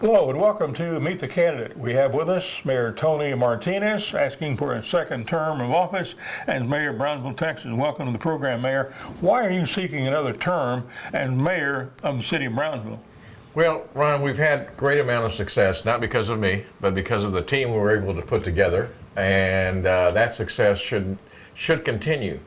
Hello and welcome to Meet the Candidate. We have with us Mayor Tony Martinez asking for a second term of office as Mayor of Brownsville, Texas. Welcome to the program, Mayor. Why are you seeking another term as Mayor of the City of Brownsville? Well, Ron, we've had great amount of success, not because of me, but because of the team we were able to put together, and that success should continue.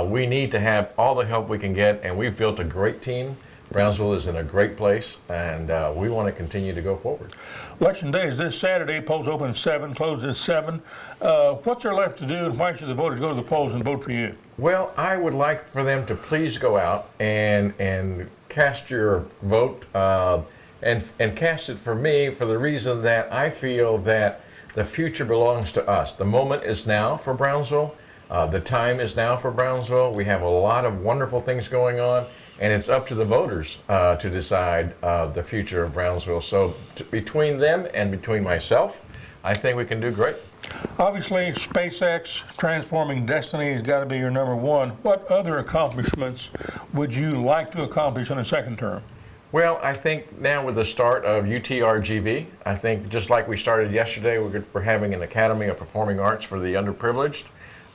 We need to have all the help we can get, and we've built a great team. Brownsville is in a great place, and we want to continue to go forward. Election day is this Saturday. Polls open at 7, close at 7. What's there left to do, and why should the voters go to the polls and vote for you? Well, I would like for them to please go out and cast your vote, and cast it for me for the reason that I feel that the future belongs to us. The moment is now for Brownsville. The time is now for Brownsville. We have a lot of wonderful things going on, and it's up to the voters to decide the future of Brownsville. So between them and between myself, I think we can do great. Obviously, SpaceX, transforming destiny, has got to be your number one. What other accomplishments would you like to accomplish in a second term? Well, I think now with the start of UTRGV, I think just like we started yesterday, we're having an Academy of Performing Arts for the underprivileged.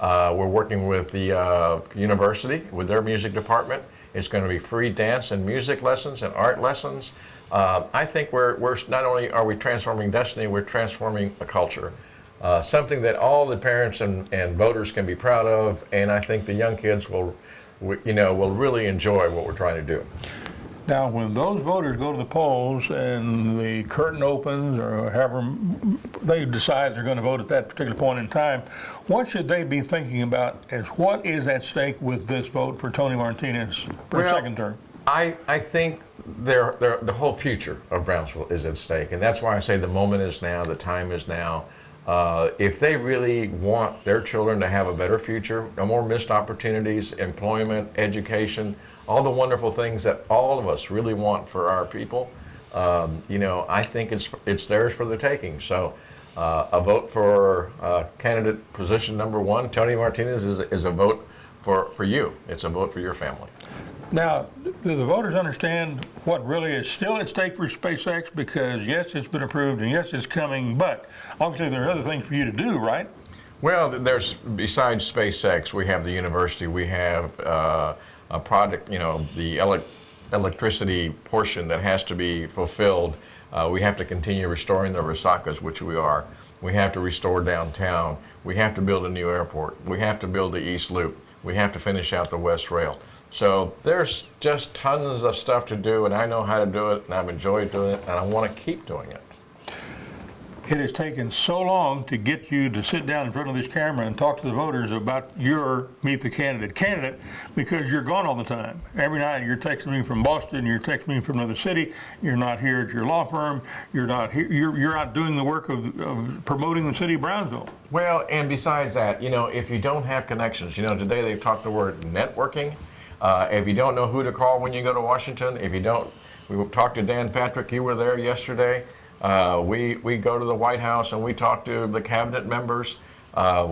We're working with the university, with their music department. It's going to be free dance and music lessons and art lessons. I think we're not only are we transforming destiny, we're transforming a culture. Something that all the parents and voters can be proud of, and I think the young kids will really enjoy what we're trying to do. Now, when those voters go to the polls and the curtain opens, or however they decide they're going to vote at that particular point in time, what should they be thinking about as what is at stake with this vote for Tony Martinez for a second term? I think the whole future of Brownsville is at stake, and that's why I say the moment is now, the time is now. If they really want their children to have a better future, no more missed opportunities, employment, education, all the wonderful things that all of us really want for our people, I think it's theirs for the taking. So a vote for candidate position number one, Tony Martinez, is a vote for you. It's a vote for your family. Now, do the voters understand what really is still at stake for SpaceX? Because yes, it's been approved, and yes, it's coming, but obviously there are other things for you to do, right? Well, besides SpaceX, we have the university, we have a project, the electricity portion that has to be fulfilled. We have to continue restoring the Resaca's, which we are. We have to restore downtown. We have to build a new airport. We have to build the East Loop. We have to finish out the West Rail. So there's just tons of stuff to do, and I know how to do it, and I've enjoyed doing it, and I want to keep doing it. It has taken so long to get you to sit down in front of this camera and talk to the voters about your Meet the Candidate, because you're gone all the time. Every night you're texting me from Boston, you're texting me from another city, you're not here at your law firm, you're not here, you're out doing the work of promoting the city of Brownsville. Well, and besides that, if you don't have connections, today they've talked the word networking. If you don't know who to call when you go to Washington, we talked to Dan Patrick, you were there yesterday. We go to the White House and we talk to the cabinet members.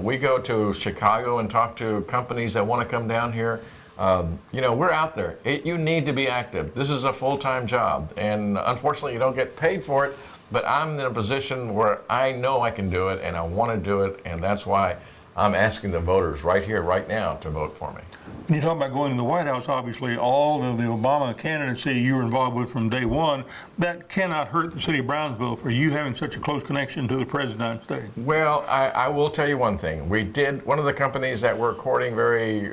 We go to Chicago and talk to companies that want to come down here. We're out there. You need to be active. This is a full-time job, and unfortunately you don't get paid for it, but I'm in a position where I know I can do it and I want to do it, and that's why I'm asking the voters right here, right now, to vote for me. When you talk about going to the White House, obviously all of the Obama candidacy you were involved with from day one, that cannot hurt the city of Brownsville for you having such a close connection to the President of the United States. Well, I will tell you one thing. One of the companies that we're courting very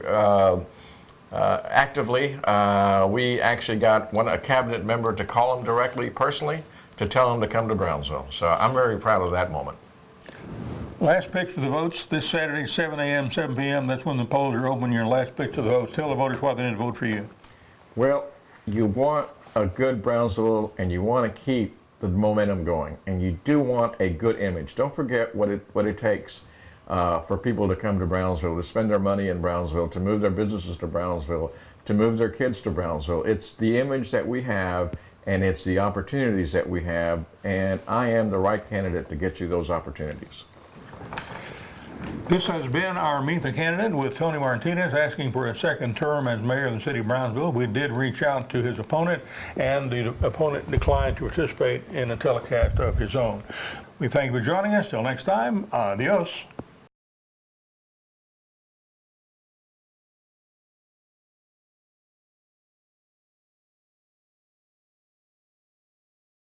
actively, we actually got a cabinet member to call him directly, personally, to tell him to come to Brownsville. So I'm very proud of that moment. Last pitch for the votes this Saturday, 7 a.m., 7 p.m. That's when the polls are open. Your last pitch to the votes. Tell the voters why they need to vote for you. Well, you want a good Brownsville, and you want to keep the momentum going, and you do want a good image. Don't forget what it takes for people to come to Brownsville, to spend their money in Brownsville, to move their businesses to Brownsville, to move their kids to Brownsville. It's the image that we have, and it's the opportunities that we have, and I am the right candidate to get you those opportunities. This has been our Meet the Candidate with Tony Martinez asking for a second term as mayor of the city of Brownsville. We did reach out to his opponent, and the opponent declined to participate in a telecast of his own. We thank you for joining us. Till next time, adios.